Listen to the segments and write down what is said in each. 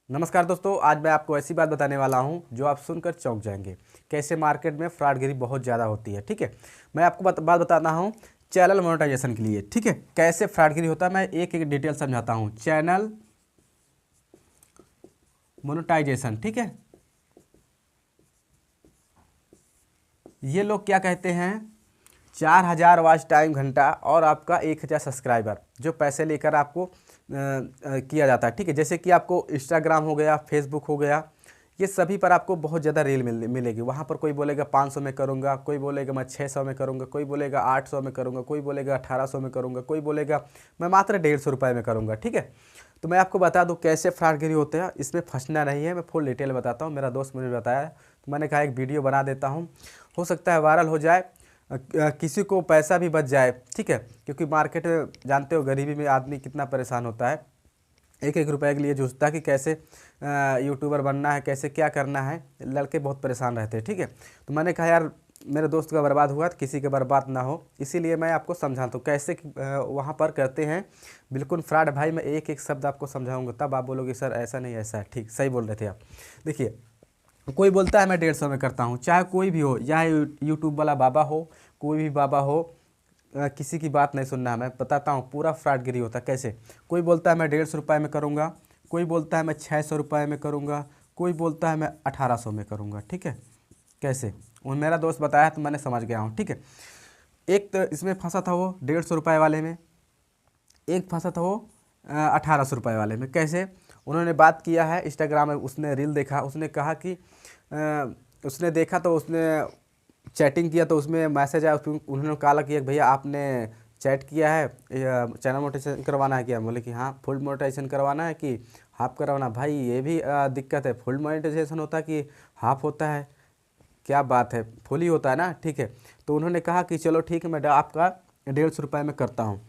नमस्कार दोस्तों, आज मैं आपको ऐसी बात बताने वाला हूं जो आप सुनकर चौंक जाएंगे। कैसे मार्केट में फ्रॉडगिरी बहुत ज़्यादा होती है। ठीक है, मैं आपको बात बताता हूं चैनल मोनेटाइजेशन के लिए। ठीक है, कैसे फ्रॉडगिरी होता है मैं एक एक डिटेल समझाता हूं। चैनल मोनेटाइजेशन, ठीक है, ये लोग क्या कहते हैं, 4000 वॉच टाइम घंटा और आपका 1000 सब्सक्राइबर जो पैसे लेकर आपको किया जाता है। ठीक है, जैसे कि आपको इंस्टाग्राम हो गया, फेसबुक हो गया, ये सभी पर आपको बहुत ज़्यादा रील मिलेगी। वहाँ पर कोई बोलेगा 500 में करूँगा, कोई बोलेगा मैं 600 में करूँगा, कोई बोलेगा 800 में करूँगा, कोई बोलेगा 1800 में करूँगा, कोई बोलेगा मैं मात्र 150 रुपये में करूँगा। ठीक है, तो मैं आपको बता दूँ कैसे फ्रॉडगिरी होते हैं, इसमें फंसना नहीं है। मैं फुल डिटेल बताता हूँ, मेरा दोस्त मुझे बताया तो मैंने कहा एक वीडियो बना देता हूँ, हो सकता है वायरल हो जाए, किसी को पैसा भी बच जाए। ठीक है, क्योंकि मार्केट में जानते हो गरीबी में आदमी कितना परेशान होता है, एक एक रुपए के लिए जूझता है कि कैसे यूट्यूबर बनना है, कैसे क्या करना है। लड़के बहुत परेशान रहते हैं। ठीक है, तो मैंने कहा यार मेरे दोस्त का बर्बाद हुआ तो किसी का बर्बाद ना हो, इसीलिए मैं आपको समझाता हूँ कैसे वहाँ पर करते हैं। बिल्कुल फ्रॉड भाई, मैं एक एक शब्द आपको समझाऊंगा, तब आप बोलोगे सर ऐसा नहीं ऐसा है। ठीक, सही बोल रहे थे आप। देखिए, कोई बोलता है मैं 150 में करता हूँ, चाहे कोई भी हो, या यूट्यूब वाला बाबा हो, कोई भी बाबा हो, किसी की बात नहीं सुनना है। मैं बताता हूँ पूरा फ्रॉडगिरी होता है कैसे। कोई बोलता है मैं 150 रुपये में करूँगा, कोई बोलता है मैं 600 रुपये में करूँगा, कोई बोलता है मैं 1800 में करूँगा। ठीक है, कैसे वो मेरा दोस्त बताया तो मैंने समझ गया हूँ। ठीक है, एक तो इसमें फंसा था वो 150 रुपये वाले में, एक फंसा था वो 1800 रुपये वाले में। कैसे, उन्होंने बात किया है इंस्टाग्राम में, उसने रील देखा, उसने कहा कि उसने देखा तो उसने चैटिंग किया तो उसमें मैसेज आया, उन्होंने कहा कि भैया आपने चैट किया है, चैनल मोनेटाइजेशन करवाना है क्या? बोले कि हाँ, फुल मोनेटाइजेशन करवाना है कि हाफ करवाना? भाई ये भी दिक्कत है, फुल मोनेटाइजेशन होता है कि हाफ होता है? क्या बात है, फुल ही होता है ना। ठीक है, तो उन्होंने कहा कि चलो ठीक है, मैं आपका 150 रुपये में करता हूँ।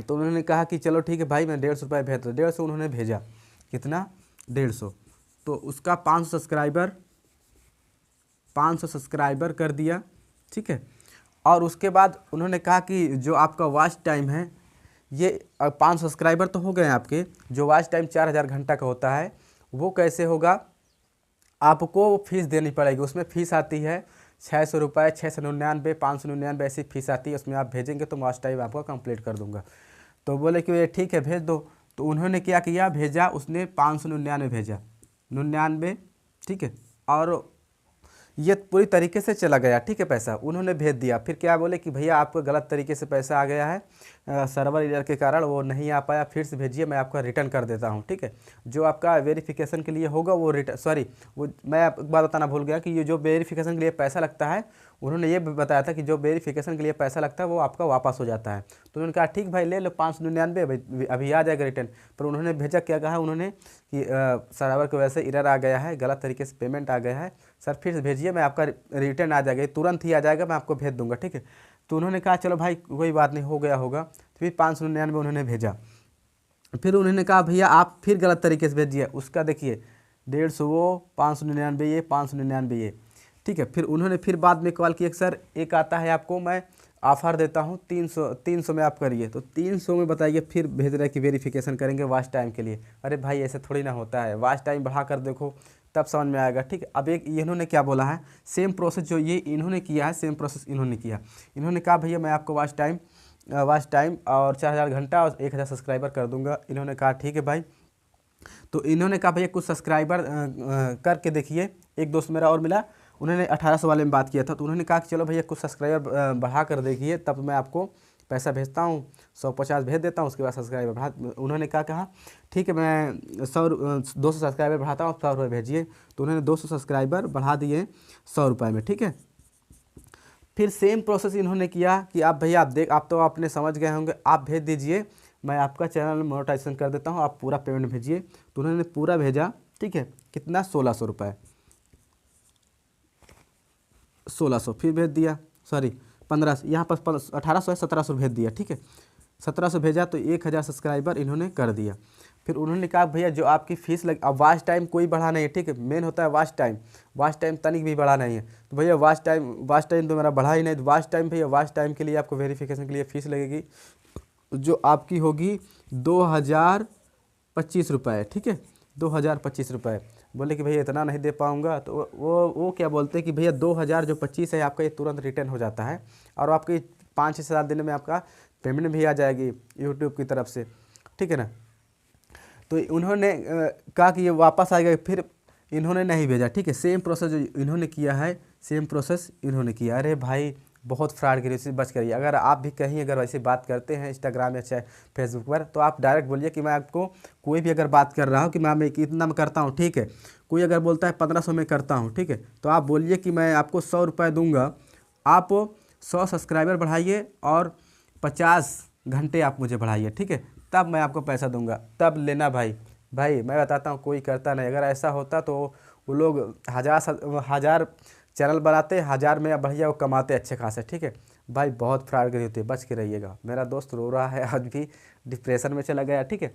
तो उन्होंने कहा कि चलो ठीक है भाई, मैं 150 रुपये भेज दो। 150 उन्होंने भेजा, कितना? 150। तो उसका 500 सब्सक्राइबर कर दिया। ठीक है, और उसके बाद उन्होंने कहा कि जो आपका वॉच टाइम है, ये 500 सब्सक्राइबर तो हो गए हैं आपके, जो वॉच टाइम 4000 घंटा का होता है वो कैसे होगा, आपको फीस देनी पड़ेगी। उसमें फ़ीस आती है 600 रुपये, 699, 599 ऐसी फ़ीस आती है। उसमें आप भेजेंगे तो वॉच टाइम आपका कंप्लीट कर दूंगा। तो बोले कि ये ठीक है भेज दो। तो उन्होंने क्या किया, भेजा, उसने 599 भेजा, 99। ठीक है, और ये पूरी तरीके से चला गया। ठीक है, पैसा उन्होंने भेज दिया। फिर क्या बोले कि भैया आपको गलत तरीके से पैसा आ गया है, सर्वर एरर के कारण वो नहीं आ पाया, फिर से भेजिए, मैं आपका रिटर्न कर देता हूँ। ठीक है, जो आपका वेरिफिकेशन के लिए होगा वो रिटर्न, सॉरी वो मैं एक बात बताना भूल गया कि ये जो वेरिफिकेशन के लिए पैसा लगता है, उन्होंने ये भी बताया था कि जो वेरिफिकेशन के लिए पैसा लगता है वो आपका वापस हो जाता है। तो उन्होंने कहा ठीक भाई ले लो 599, अभी आ जाएगा रिटर्न। पर उन्होंने भेजा क्या, कहा उन्होंने कि सर्वर की वजह से एरर आ गया है, गलत तरीके से पेमेंट आ गया है, सर फिर से भेजिए, मैं आपका रिटर्न आ जाएगा, तुरंत ही आ जाएगा, मैं आपको भेज दूंगा। ठीक है, तो उन्होंने कहा चलो भाई कोई बात नहीं, हो गया होगा। तो फिर 599 उन्होंने भेजा। फिर उन्होंने कहा भैया आप फिर गलत तरीके से भेजिए, उसका देखिए 150 वो, 599 ये, 599 ये। ठीक है, फिर उन्होंने फिर बाद में कॉल किया कि सर एक आता है आपको मैं ऑफ़र देता हूँ 300 में आप करिए। तो 300 में बताइए, फिर भेज रहे कि वेरिफिकेशन करेंगे वॉच टाइम के लिए। अरे भाई ऐसे थोड़ी ना होता है, वॉच टाइम बढ़ा कर देखो तब समझ में आएगा। ठीक है, अब एक इन्होंने क्या बोला है, सेम प्रोसेस जो ये इन्होंने किया है, सेम प्रोसेस इन्होंने किया। इन्होंने कहा भैया मैं आपको वॉच टाइम और 4000 घंटा और 1000 सब्सक्राइबर कर दूंगा। इन्होंने कहा ठीक है भाई। तो इन्होंने कहा भैया कुछ सब्सक्राइबर करके देखिए। एक दोस्त मेरा और मिला, उन्होंने 1800 वाले में बात किया था, तो उन्होंने कहा कि चलो भैया कुछ सब्सक्राइबर बढ़ा कर देखिए, तब मैं आपको पैसा भेजता हूँ, 150 भेज देता हूँ, उसके बाद सब्सक्राइबर बढ़ा। उन्होंने क्या कहा, ठीक है मैं 200 सब्सक्राइबर बढ़ाता हूँ, 100 रुपये भेजिए। तो उन्होंने 200 सब्सक्राइबर बढ़ा दिए 100 रुपये में। ठीक है, फिर सेम प्रोसेस इन्होंने किया कि आप भैया आप तो आपने समझ गए होंगे, आप भेज दीजिए, मैं आपका चैनल मोनेटाइजेशन कर देता हूँ, आप पूरा पेमेंट भेजिए। तो उन्होंने पूरा भेजा। ठीक है, कितना? 1600 रुपये, 1600 फिर भेज दिया, सॉरी 1500, यहाँ पर 1800 है, 1700 भेज दिया। ठीक है, 1700 भेजा तो 1000 सब्सक्राइबर इन्होंने कर दिया। फिर उन्होंने कहा भैया जो आपकी फ़ीस लग, अब वॉच टाइम कोई बढ़ा नहीं है। ठीक है, मेन होता है वॉच टाइम तनिक भी बढ़ा नहीं है। तो भैया वॉच टाइम तो मेरा बढ़ा ही नहीं। तो वॉच टाइम भैया, वॉच टाइम के लिए आपको वेरिफिकेशन के लिए फ़ीस लगेगी जो आपकी होगी 2025 रुपये। ठीक है, 2025 रुपये। बोले कि भैया इतना नहीं दे पाऊँगा, तो वो क्या बोलते हैं कि भैया 2000 जो 25 है आपका ये तुरंत रिटर्न हो जाता है और आपकी 5 से 7 दिन में आपका पेमेंट भी आ जाएगी यूट्यूब की तरफ से, ठीक है ना। तो उन्होंने कहा कि ये वापस आएगा, फिर इन्होंने नहीं भेजा, ठीक है। सेम प्रोसेस जो इन्होंने किया है, सेम प्रोसेस इन्होंने किया। अरे भाई बहुत फ्रॉडगिरी से बच करिए। अगर आप भी कहीं अगर वैसे बात करते हैं इंस्टाग्राम या चाहे फेसबुक पर, तो आप डायरेक्ट बोलिए कि मैं आपको कोई भी अगर बात कर रहा हूँ कि मैं इतना में करता हूँ, ठीक है। कोई अगर बोलता है 1500 में करता हूँ, ठीक है, तो आप बोलिए कि मैं आपको 100 रुपये दूँगा, आप 100 सब्सक्राइबर बढ़ाइए और 50 घंटे आप मुझे बढ़ाइए, ठीक है, तब मैं आपको पैसा दूंगा, तब लेना भाई। भाई मैं बताता हूँ कोई करता नहीं। अगर ऐसा होता तो वो लोग हज़ार चैनल बनाते, 1000 में बढ़िया वो कमाते अच्छे खासे, ठीक है। भाई बहुत फ्रॉडगिरी होती है, बच के रहिएगा। मेरा दोस्त रो रहा है, आज भी डिप्रेशन में चला गया, ठीक है।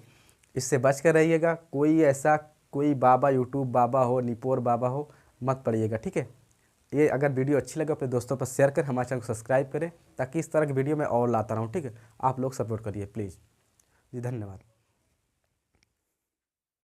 इससे बच कर रहिएगा। कोई ऐसा कोई बाबा, यूट्यूब बाबा हो, निपोर बाबा हो, मत पड़िएगा, ठीक है। ये अगर वीडियो अच्छी लगे अपने दोस्तों पर शेयर कर, हमारे चैनल को सब्सक्राइब करें ताकि इस तरह की वीडियो मैं और लाता रहूँ, ठीक है। आप लोग सपोर्ट करिए प्लीज़ जी, धन्यवाद।